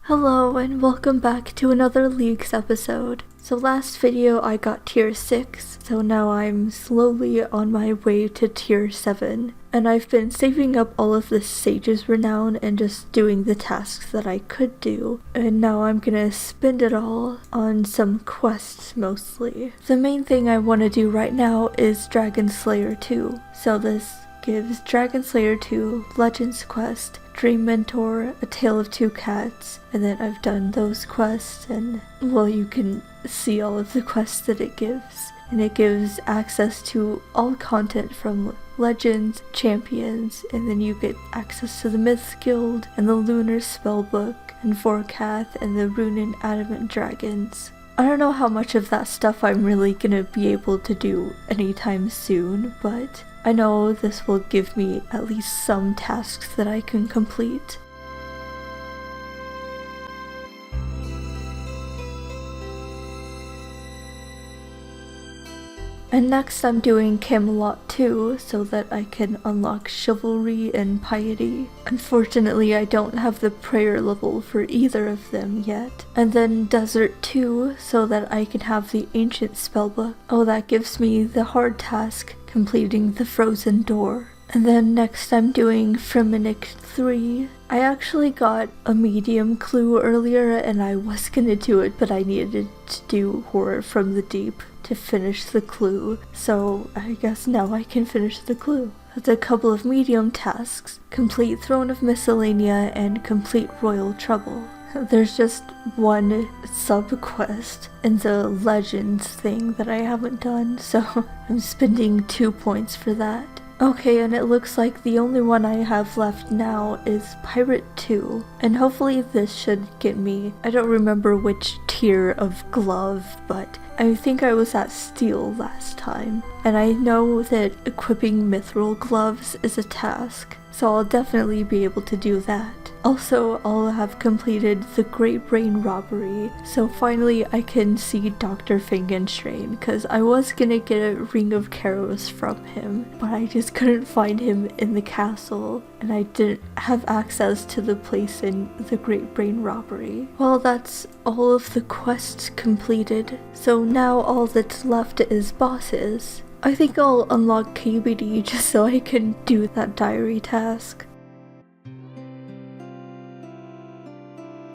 Hello and welcome back to another Leagues episode. So last video I got tier 6, so now I'm slowly on my way to tier 7. And I've been saving up all of the Sage's Renown and just doing the tasks that I could do. And now I'm gonna spend it all on some quests mostly. The main thing I want to do right now is Dragon Slayer 2. So this gives Dragon Slayer 2, Legends Quest, Dream Mentor, A Tale of Two Cats, and then I've done those quests and, well, you can see all of the quests that it gives. And it gives access to all content from Legends, Champions, and then you get access to the Myths Guild, and the Lunar Spellbook, and Vorkath, and the Rune and Adamant Dragons. I don't know how much of that stuff I'm really gonna be able to do anytime soon, but I know this will give me at least some tasks that I can complete. And next I'm doing Camelot 2 so that I can unlock Chivalry and Piety. Unfortunately I don't have the prayer level for either of them yet. And then Desert 2 so that I can have the Ancient Spellbook. Oh, that gives me the hard task, completing the Frozen Door. And then next I'm doing Fremenic 3. I actually got a medium clue earlier and I was gonna do it, but I needed to do Horror from the Deep to finish the clue, so I guess now I can finish the clue. That's a couple of medium tasks: complete Throne of Miscellanea and complete Royal Trouble. There's just one sub-quest in the Legends thing that I haven't done, so I'm spending 2 points for that. Okay, and it looks like the only one I have left now is Pirate 2, and hopefully this should get me, I don't remember which tier of glove, but I think I was at Steel last time, and I know that equipping Mithril gloves is a task, so I'll definitely be able to do that. Also, I'll have completed the Great Brain Robbery, so finally I can see Dr. Fingenstrain, because I was gonna get a Ring of Karos from him, but I just couldn't find him in the castle, and I didn't have access to the place in the Great Brain Robbery. Well, that's all of the quests completed, so now all that's left is bosses. I think I'll unlock KBD just so I can do that diary task.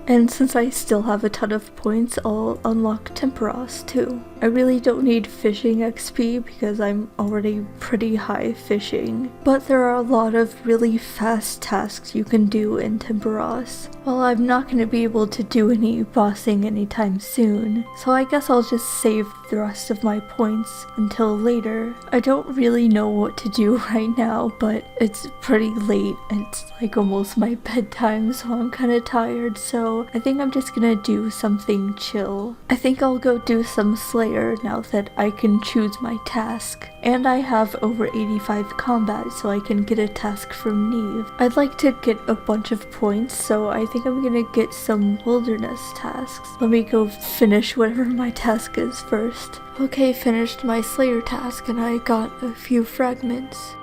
And since I still have a ton of points, I'll unlock Temperos too. I really don't need fishing XP because I'm already pretty high fishing, but there are a lot of really fast tasks you can do in Temperos. Well, I'm not going to be able to do any bossing anytime soon, so I guess I'll just save the rest of my points until later. I don't really know what to do right now, but it's pretty late and it's like almost my bedtime, so I'm kind of tired, so I think I'm just gonna do something chill. I think I'll go do some Slayer now that I can choose my task. And I have over 85 combat, so I can get a task from Neve. I'd like to get a bunch of points, so I think I'm gonna get some wilderness tasks. Let me go finish whatever my task is first. Okay, finished my Slayer task and I got a few fragments.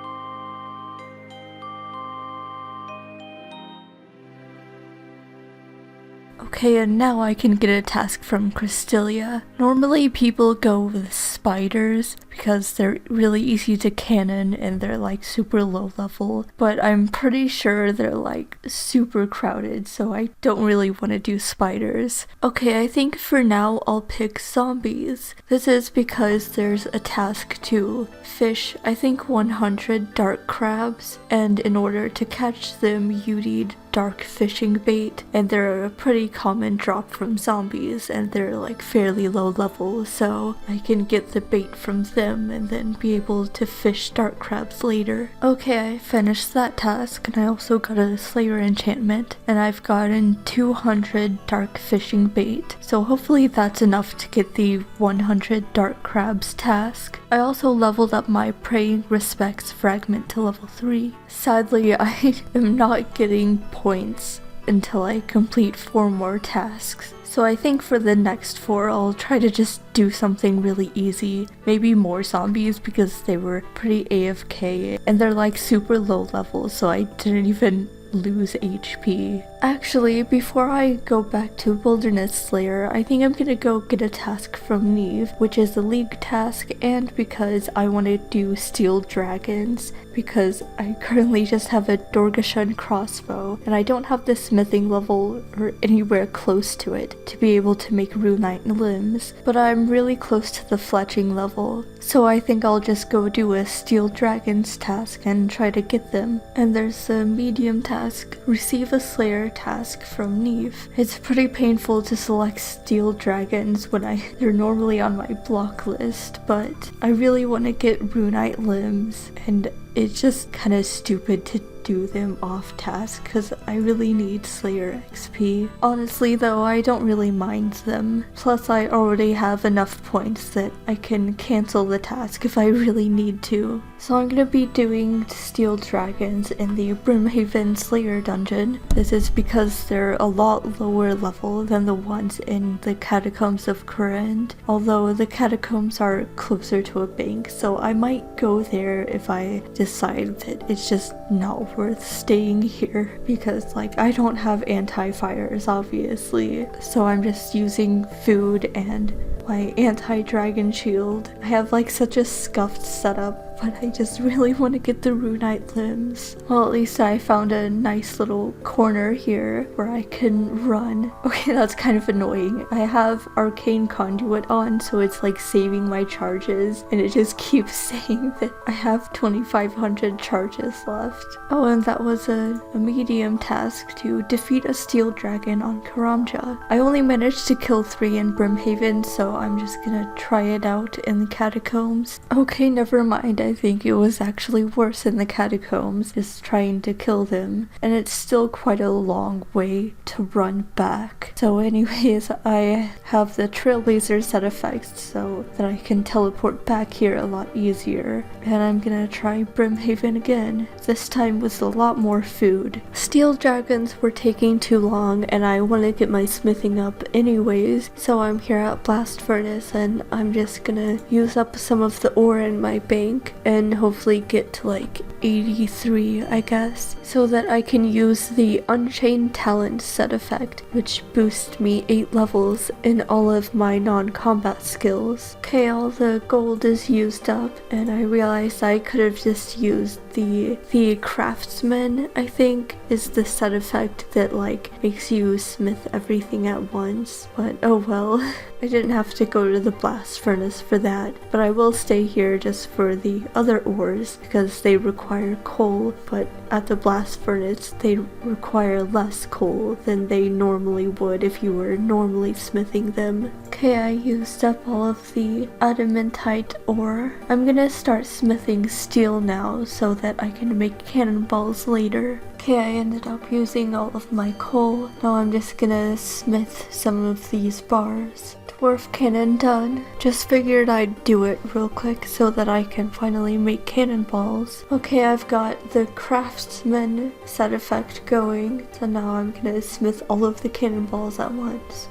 Okay, and now I can get a task from Krystalia. Normally people go with spiders because they're really easy to cannon and they're like super low level, but I'm pretty sure they're like super crowded, so I don't really want to do spiders. Okay, I think for now I'll pick zombies. This is because there's a task to fish, I think 100 dark crabs, and in order to catch them you need dark fishing bait, and they're a pretty common drop from zombies and they're like fairly low level, so I can get the bait from them and then be able to fish dark crabs later. Okay, I finished that task and I also got a Slayer enchantment and I've gotten 200 dark fishing bait, so hopefully that's enough to get the 100 dark crabs task. I also leveled up my Praying Respects fragment to level 3. Sadly, I am not getting points until I complete 4 more tasks. So I think for the next 4 I'll try to just do something really easy. Maybe more zombies because they were pretty AFK and they're like super low level, so I didn't even lose HP. Actually, before I go back to Wilderness Slayer, I think I'm gonna go get a task from Neve, which is a league task, and because I want to do steel dragons, because I currently just have a Dorgashan crossbow, and I don't have the smithing level or anywhere close to it to be able to make runite limbs, but I'm really close to the fletching level, so I think I'll just go do a steel dragons task and try to get them. And there's a medium task, receive a slayer task from Neve. It's pretty painful to select steel dragons when they're normally on my block list, but I really want to get runite limbs, and it's just kind of stupid to do them off task because I really need Slayer XP. Honestly though, I don't really mind them. Plus I already have enough points that I can cancel the task if I really need to. So I'm gonna be doing Steel Dragons in the Brimhaven Slayer dungeon. This is because they're a lot lower level than the ones in the Catacombs of Corinth, although the Catacombs are closer to a bank, so I might go there if I decide that it's just not worth staying here, because like I don't have anti-fires obviously, so I'm just using food and my anti-dragon shield. I have like such a scuffed setup, but I just really want to get the runite limbs. Well, at least I found a nice little corner here where I can run. Okay, that's kind of annoying. I have arcane conduit on, so it's like saving my charges, and it just keeps saying that I have 2500 charges left. Oh, and that was a medium task to defeat a steel dragon on Karamja. I only managed to kill 3 in Brimhaven, so I'm just gonna try it out in the catacombs. Okay, never mind. I think it was actually worse in the catacombs, just trying to kill them, and it's still quite a long way to run back. So anyways, I have the Trailblazer set effects so that I can teleport back here a lot easier, and I'm gonna try Brimhaven again, this time with a lot more food. Steel dragons were taking too long and I want to get my smithing up anyways, so I'm here at Blast Furnace and I'm just gonna use up some of the ore in my bank and hopefully get to like 83, I guess, so that I can use the Unchained Talent set effect, which boosts me 8 levels in all of my non-combat skills. Okay, all the gold is used up, and I realized I could have just used the Craftsman, I think, is the set effect that like makes you smith everything at once, but oh well. I didn't have to go to the blast furnace for that, but I will stay here just for the other ores because they require coal, but at the blast furnace they require less coal than they normally would if you were normally smithing them. Okay, I used up all of the adamantite ore. I'm gonna start smithing steel now so that I can make cannonballs later. Okay, I ended up using all of my coal. Now I'm just gonna smith some of these bars. Dwarf cannon done. Just figured I'd do it real quick so that I can finally make cannonballs. Okay, I've got the Craftsman set effect going, so now I'm gonna smith all of the cannonballs at once.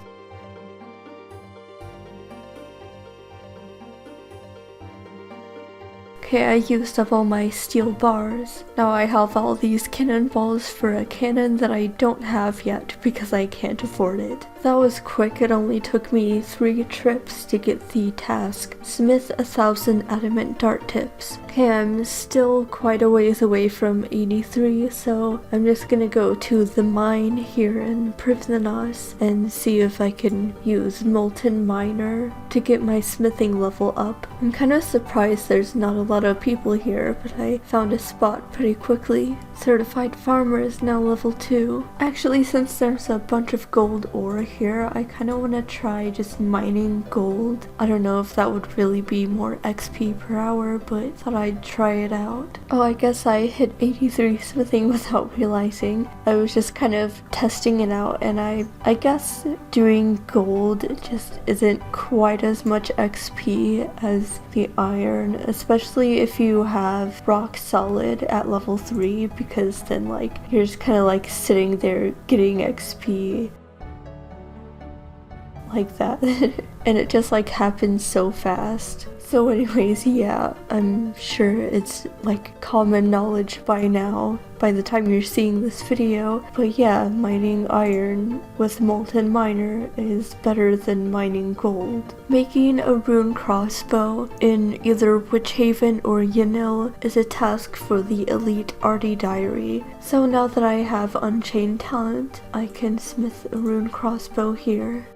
Okay, I used up all my steel bars. Now I have all these cannonballs for a cannon that I don't have yet because I can't afford it. That was quick, it only took me 3 trips to get the task. Smith 1,000 adamant dart tips. Okay, I'm still quite a ways away from 83, so I'm just gonna go to the mine here in Privnanos and see if I can use Molten Miner to get my smithing level up. I'm kind of surprised there's not a lot of people here, but I found a spot pretty quickly. Certified Farmer is now level 2. Actually, since there's a bunch of gold ore here, I kind of want to try just mining gold. I don't know if that would really be more XP per hour, but thought I'd try it out. Oh, I guess I hit 83 smithing without realizing. I was just kind of testing it out, and I guess doing gold just isn't quite as much XP as the iron, especially if you have rock solid at level 3, because then like you're just kind of like sitting there getting XP. like that. And it just like happens so fast. So anyways, yeah, I'm sure it's like common knowledge by now, by the time you're seeing this video. But yeah, mining iron with molten miner is better than mining gold. Making a rune crossbow in either Witch Haven or Yanil is a task for the elite Artie diary. So now that I have Unchained talent, I can smith a rune crossbow here.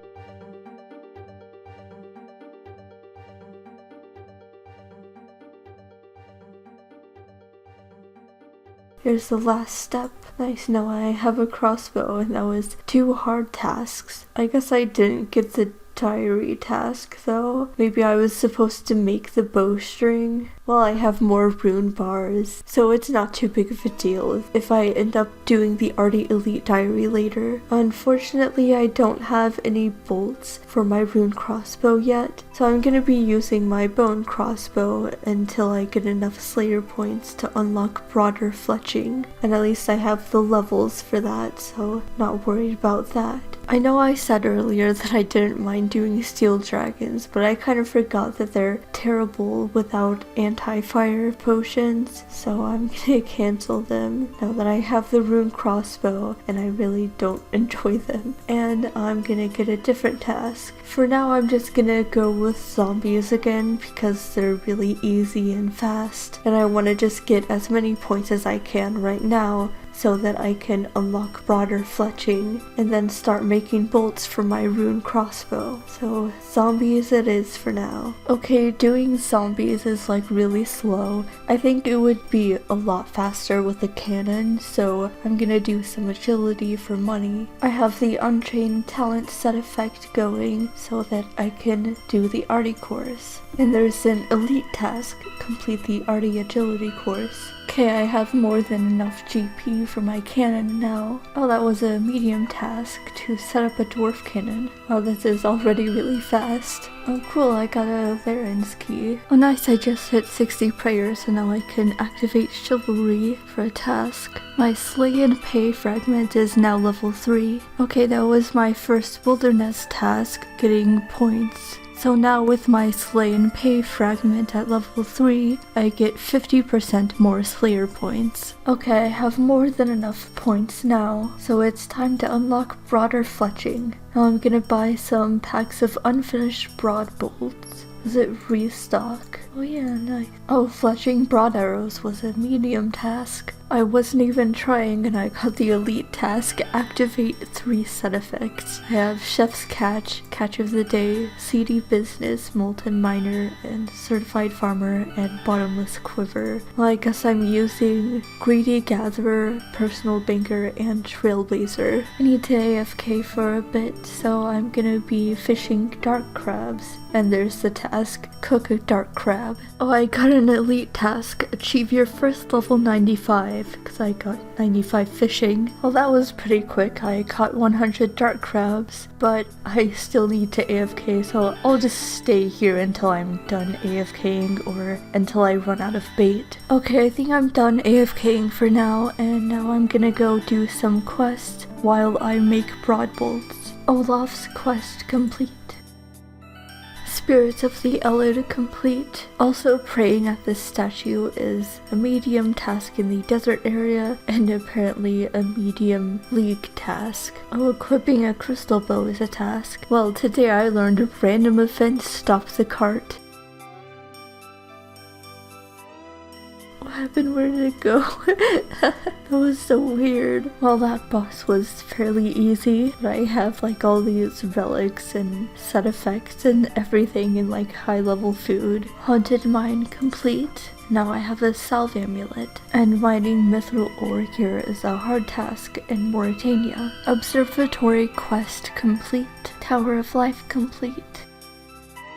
Here's the last step. Nice, now I have a crossbow, and that was 2 hard tasks. I guess I didn't get the diary task though. Maybe I was supposed to make the bowstring. Well, I have more rune bars, so it's not too big of a deal if I end up doing the Artie Elite diary later. Unfortunately, I don't have any bolts for my rune crossbow yet, so I'm gonna be using my bone crossbow until I get enough Slayer points to unlock broader fletching, and at least I have the levels for that, so not worried about that. I know I said earlier that I didn't mind doing steel dragons, but I kind of forgot that they're terrible without anti-fire potions, so I'm gonna cancel them now that I have the rune crossbow and I really don't enjoy them. And I'm gonna get a different task. For now, I'm just gonna go with zombies again because they're really easy and fast, and I want to just get as many points as I can right now so that I can unlock broader fletching and then start making bolts for my rune crossbow. So zombies it is for now. Okay, doing zombies is like really slow. I think it would be a lot faster with a cannon, so I'm gonna do some agility for money. I have the Unchained talent set effect going so that I can do the Artie course. And there's an elite task, complete the Artie agility course. Okay, I have more than enough GP for my cannon now. Oh, that was a medium task to set up a dwarf cannon. Oh, this is already really fast. Oh cool, I got a Laren's key. Oh nice, I just hit 60 prayers, so now I can activate chivalry for a task. My slay and pay fragment is now level 3. Okay, that was my first wilderness task, getting points. So now with my Slay and Pay fragment at level 3, I get 50% more Slayer points. Okay, I have more than enough points now, so it's time to unlock broader fletching. Now I'm gonna buy some packs of unfinished broad bolts. Is it restock? Oh yeah, nice. Oh, fletching broad arrows was a medium task. I wasn't even trying and I got the elite task, activate 3 set effects. I have Chef's Catch, Catch of the Day, Seedy Business, Molten Miner, and Certified Farmer, and Bottomless Quiver. Well, I guess I'm using Greedy Gatherer, Personal Banker, and Trailblazer. I need to AFK for a bit, so I'm gonna be fishing dark crabs. And there's the task, cook a dark crab. Oh, I got an elite task, achieve your first level 95, because I got 95 fishing. Well, that was pretty quick. I caught 100 dark crabs, but I still need to AFK, so I'll just stay here until I'm done AFKing or until I run out of bait. Okay, I think I'm done AFKing for now, and now I'm gonna go do some quests while I make broad bolts. Olaf's quest complete. Spirits of the Ellid complete. Also praying at this statue is a medium task in the desert area and apparently a medium league task. Oh, equipping a crystal bow is a task. Well, today I learned a random event stop the cart. What happened? Where did it go? That was so weird. Well, that boss was fairly easy, but I have like all these relics and set effects and everything in like high level food. Haunted mine complete. Now I have a salve amulet, and mining mithril ore here is a hard task in Mauritania. Observatory quest complete. Tower of Life complete.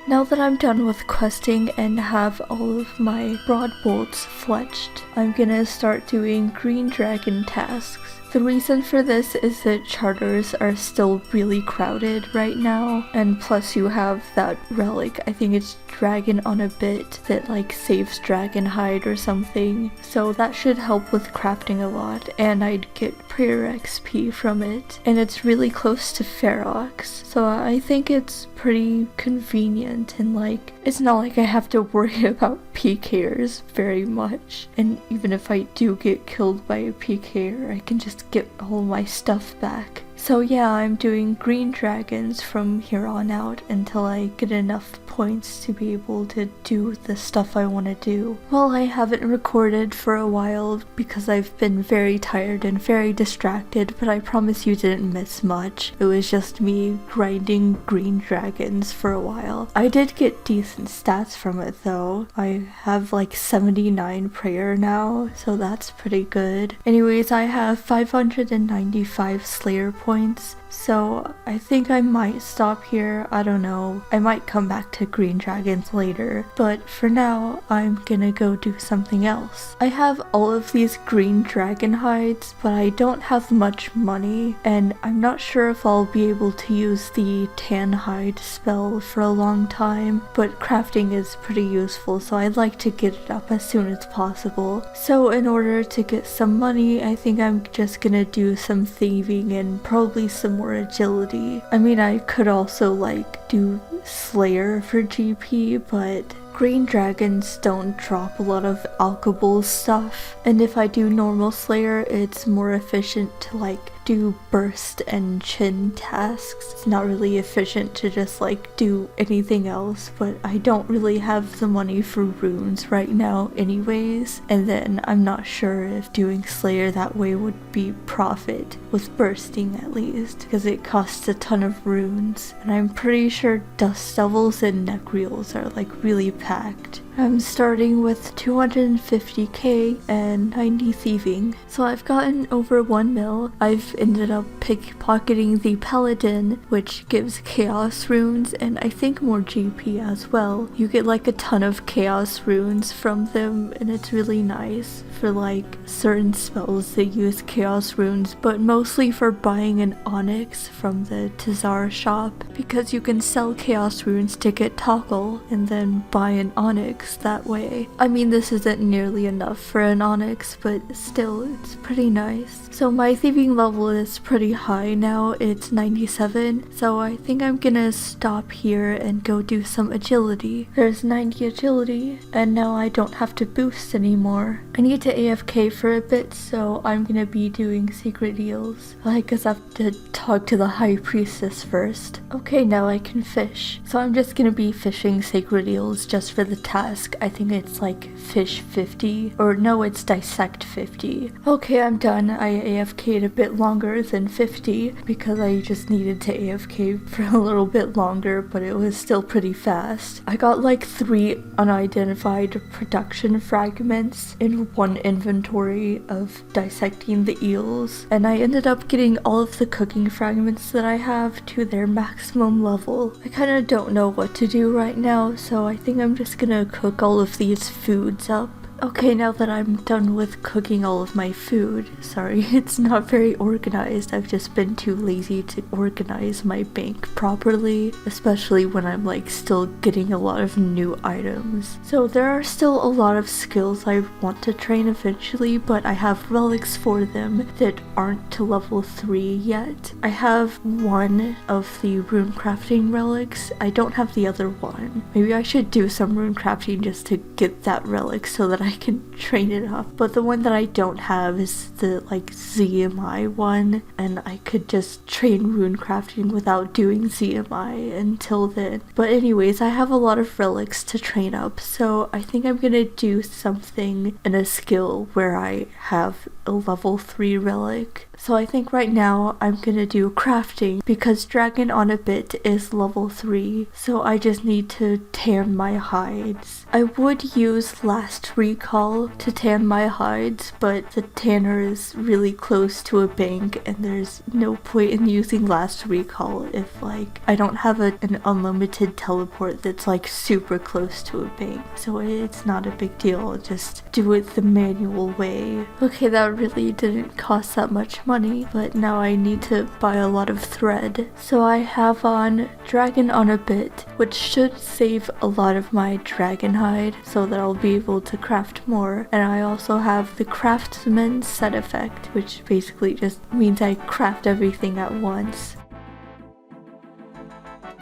Now that I'm done with questing and have all of my broad bolts fletched, I'm gonna start doing green dragon tasks. The reason for this is that charters are still really crowded right now, and plus you have that relic, I think it's dragon on a bit, that like saves dragon hide or something, so that should help with crafting a lot, and I'd get prayer XP from it, and it's really close to Ferox, so I think it's pretty convenient, and like it's not like I have to worry about PKers very much, and even if I do get killed by a PKer, I can just get all my stuff back. So yeah, I'm doing green dragons from here on out until I get enough points to be able to do the stuff I want to do. Well, I haven't recorded for a while because I've been very tired and very distracted, but I promise you didn't miss much. It was just me grinding green dragons for a while. I did get decent stats from it though. I have like 79 prayer now, so that's pretty good. Anyways, I have 595 slayer points, so I think I might stop here. I don't know. I might come back to green dragons later, but for now I'm gonna go do something else. I have all of these green dragon hides, but I don't have much money, and I'm not sure if I'll be able to use the tan hide spell for a long time, but crafting is pretty useful, so I'd like to get it up as soon as possible. So in order to get some money, I think I'm just gonna do some thieving and probably some more agility. I mean, I could also like do Slayer for GP, but green dragons don't drop a lot of alchable stuff, and if I do normal Slayer, it's more efficient to like do burst and chin tasks. It's not really efficient to just like do anything else, but I don't really have the money for runes right now anyways, and then I'm not sure if doing Slayer that way would be profit, with bursting at least, because it costs a ton of runes, and I'm pretty sure dust devils and necreals are like really packed. I'm starting with 250k and 90 thieving, so I've gotten over 1 mil. I've ended up pickpocketing the paladin, which gives chaos runes and I think more GP as well. You get like a ton of chaos runes from them, and it's really nice for like certain spells that use chaos runes, but mostly for buying an onyx from the Tizar shop, because you can sell chaos runes to get toggle and then buy an onyx that way. I mean, this isn't nearly enough for an onyx, but still, it's pretty nice. So my thieving level is pretty high now, it's 97, so I think I'm gonna stop here and go do some agility. There's 90 agility, and now I don't have to boost anymore. I need to AFK for a bit, so I'm gonna be doing secret deals. I guess I have to talk to the high priestess first. Okay, now I can fish. So I'm just gonna be fishing sacred eels just for the task. I think it's like fish 50, or no, it's dissect 50. Okay, I'm done. I AFK'd a bit longer than 50 because I just needed to AFK for a little bit longer, but it was still pretty fast. I got like 3 unidentified production fragments in one inventory of dissecting the eels, and I ended up getting all of the cooking fragments that I have to their maximum level. I kind of don't know what to do right now, so I think I'm just gonna cook all of these foods up. Okay, now that I'm done with cooking all of my food, sorry, it's not very organized. I've just been too lazy to organize my bank properly, especially when I'm like still getting a lot of new items. So there are still a lot of skills I want to train eventually, but I have relics for them that aren't to level 3 yet. I have one of the rune crafting relics. I don't have the other one. Maybe I should do some rune crafting just to get that relic so that I can train it up. But the one that I don't have is the like ZMI one, and I could just train rune crafting without doing ZMI until then. But anyways, I have a lot of relics to train up, so I think I'm gonna do something in a skill where I have a level 3 relic. So I think right now I'm gonna do crafting because dragon on a bit is level 3, so I just need to tan my hides. I would use last recall to tan my hides, but the tanner is really close to a bank and there's no point in using last recall if like I don't have an unlimited teleport that's like super close to a bank. So it's not a big deal, just do it the manual way. Okay, that really didn't cost that much much money, but now I need to buy a lot of thread. So I have on Dragon on a Bit, which should save a lot of my dragon hide so that I'll be able to craft more. And I also have the Craftsman set effect, which basically just means I craft everything at once.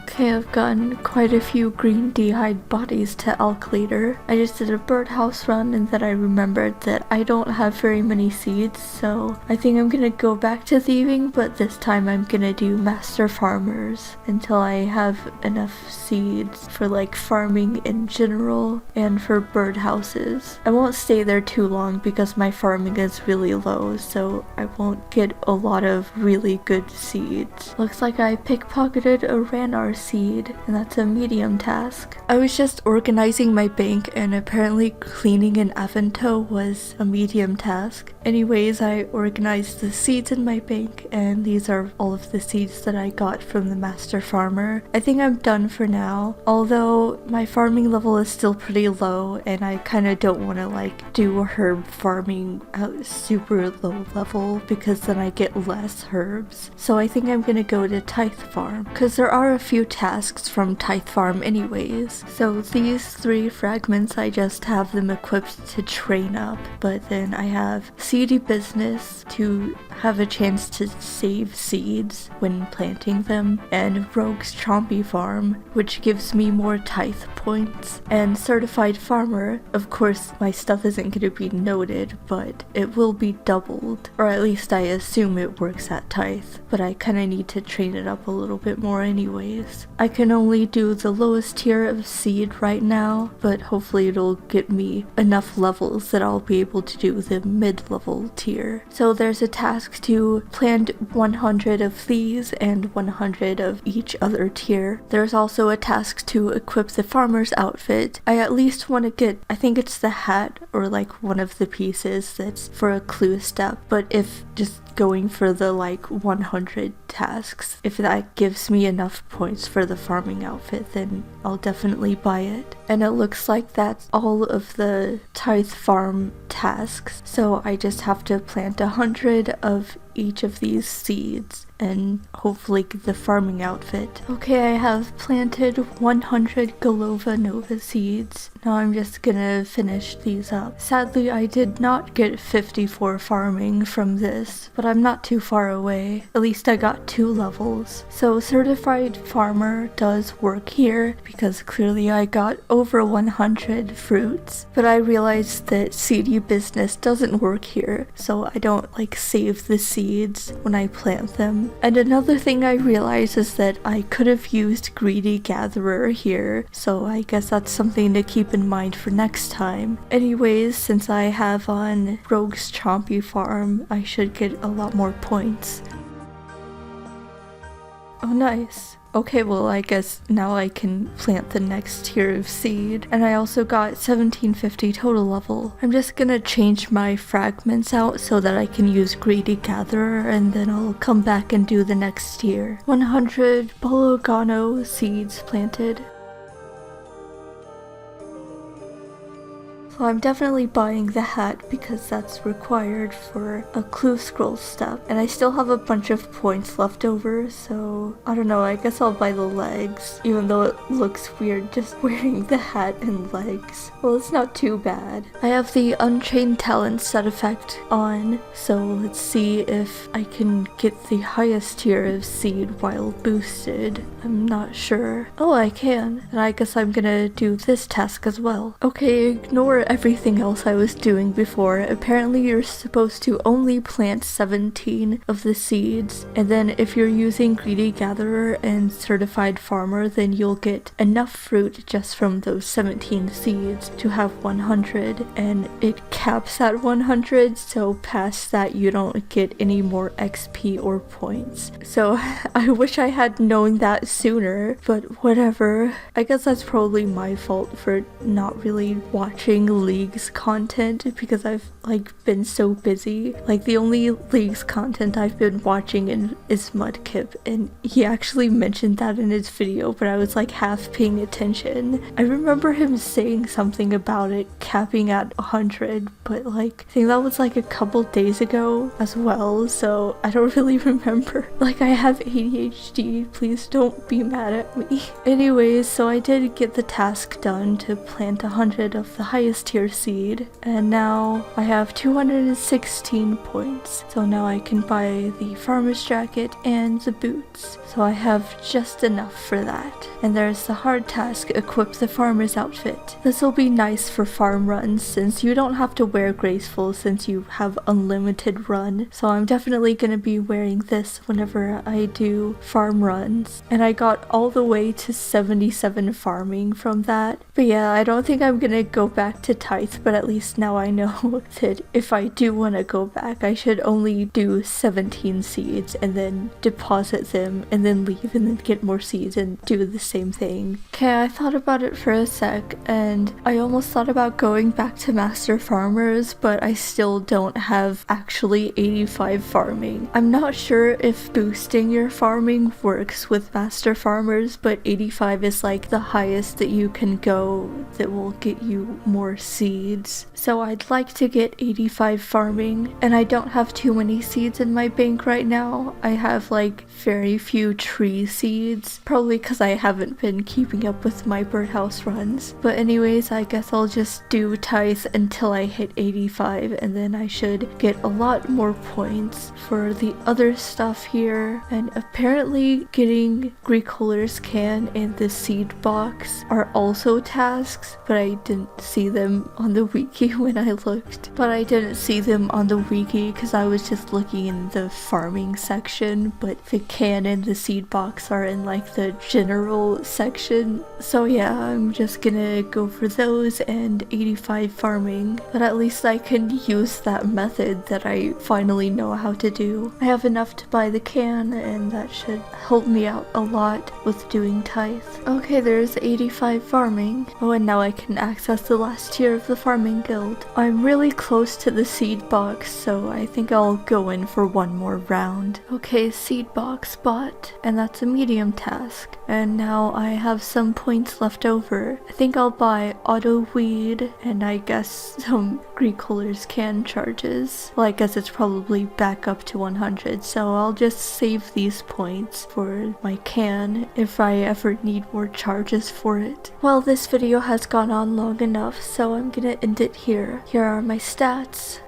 Okay, I've gotten quite a few green d'hide bodies to elk later. I just did a birdhouse run and then I remembered that I don't have very many seeds, so I think I'm gonna go back to thieving, but this time I'm gonna do master farmers until I have enough seeds for like farming in general and for birdhouses. I won't stay there too long because my farming is really low, so I won't get a lot of really good seeds. Looks like I pickpocketed a Renown seed, and that's a medium task. I was just organizing my bank and apparently cleaning an Avento was a medium task. Anyways, I organized the seeds in my bank and these are all of the seeds that I got from the master farmer. I think I'm done for now, although my farming level is still pretty low and I kind of don't want to like do herb farming at super low level because then I get less herbs. So I think I'm gonna go to Tithe farm because there are a few tasks from Tithe farm anyways. So these 3 fragments, I just have them equipped to train up, but then I have seedy business to have a chance to save seeds when planting them, and rogue's chompy farm, which gives me more Tithe points, and certified farmer. Of course my stuff isn't going to be noted, but it will be doubled, or at least I assume it works at Tithe, but I kind of need to train it up a little bit more anyways. I can only do the lowest tier of seed right now, but hopefully it'll get me enough levels that I'll be able to do the mid-level tier. So there's a task to plant 100 of these and 100 of each other tier. There's also a task to equip the farmer's outfit. I at least want to get, I think it's the hat or like one of the pieces that's for a clue step, but if just going for the like 100 tasks, if that gives me enough points for the farming outfit, then I'll definitely buy it. And it looks like that's all of the Tithe farm tasks, so I just have to plant 100 of each of these seeds and hopefully get the farming outfit. Okay, I have planted 100 Golova Nova seeds. Now I'm just gonna finish these up. Sadly, I did not get 54 farming from this, but I'm not too far away. At least I got 2 levels. So certified farmer does work here because clearly I got over 100 fruits, but I realized that seedy business doesn't work here, so I don't like save the seeds when I plant them. And another thing I realized is that I could have used greedy gatherer here, so I guess that's something to keep in mind for next time. Anyways, since I have on rogue's chompy farm, I should get a lot more points. Oh nice. Okay, well I guess now I can plant the next tier of seed. And I also got 1750 total level. I'm just gonna change my fragments out so that I can use Greedy Gatherer and then I'll come back and do the next tier. 100 Bologano seeds planted. So I'm definitely buying the hat because that's required for a clue scroll step. And I still have a bunch of points left over, so I don't know, I guess I'll buy the legs. Even though it looks weird just wearing the hat and legs. Well, it's not too bad. I have the Unchained Talent set effect on, so let's see if I can get the highest tier of seed while boosted. I'm not sure. Oh, I can. And I guess I'm gonna do this task as well. Okay, ignore everything else I was doing before. Apparently you're supposed to only plant 17 of the seeds, and then if you're using Greedy Gatherer and Certified Farmer, then you'll get enough fruit just from those 17 seeds to have 100, and it caps at 100, so past that you don't get any more XP or points. So I wish I had known that sooner, but whatever. I guess that's probably my fault for not really watching Leagues content because I've like been so busy. Like the only Leagues content I've been watching is Mudkip, and he actually mentioned that in his video, but I was like half paying attention. I remember him saying something about it capping at 100, but like I think that was like a couple days ago as well, so I don't really remember. Like I have ADHD, please don't be mad at me. Anyways, so I did get the task done to plant 100 of the highest tier seed, and now I have 216 points. So now I can buy the farmer's jacket and the boots. So I have just enough for that. And there's the hard task, equip the farmer's outfit. This will be nice for farm runs since you don't have to wear graceful since you have unlimited run. So I'm definitely gonna be wearing this whenever I do farm runs. And I got all the way to 77 farming from that. But yeah, I don't think I'm gonna go back to Tithe, but at least now I know that if I do want to go back, I should only do 17 seeds and then deposit them and then leave and then get more seeds and do the same thing. Okay, I thought about it for a sec and I almost thought about going back to Master Farmers, but I still don't have actually 85 farming. I'm not sure if boosting your farming works with Master Farmers, but 85 is like the highest that you can go that will get you more seeds. So I'd like to get 85 farming, and I don't have too many seeds in my bank right now. I have like very few tree seeds, probably because I haven't been keeping up with my birdhouse runs. But anyways, I guess I'll just do Tithe until I hit 85, and then I should get a lot more points for the other stuff here. And apparently getting Greekoler's can and the seed box are also tasks, but I didn't see them on the wiki when I looked. But I didn't see them on the wiki because I was just looking in the farming section, but the can and the seed box are in like the general section. So yeah, I'm just gonna go for those and 85 farming, but at least I can use that method that I finally know how to do. I have enough to buy the can, and that should help me out a lot with doing Tithe. Okay, there's 85 farming. Oh, and now I can access the last tier of the farming guild. I'm really close to the seed box, so I think I'll go in for one more round. Okay, seed box bought, and that's a medium task. And now I have some points left over. I think I'll buy auto weed and I guess some Greekoler's can charges. Well, I guess it's probably back up to 100, so I'll just save these points for my can if I ever need more charges for it. Well, this video has gone on long enough, so I'm gonna end it here. Here are my stats.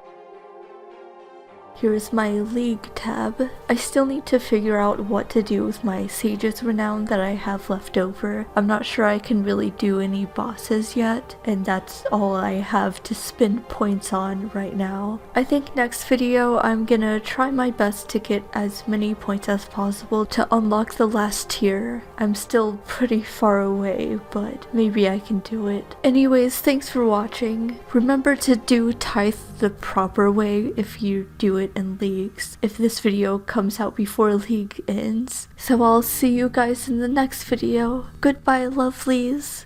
Here's my League tab. I still need to figure out what to do with my Sage's Renown that I have left over. I'm not sure I can really do any bosses yet, and that's all I have to spend points on right now. I think next video I'm gonna try my best to get as many points as possible to unlock the last tier. I'm still pretty far away, but maybe I can do it. Anyways, thanks for watching. Remember to do Tithe the proper way if you do it in Leagues, if this video comes out before League ends. So I'll see you guys in the next video. Goodbye, lovelies.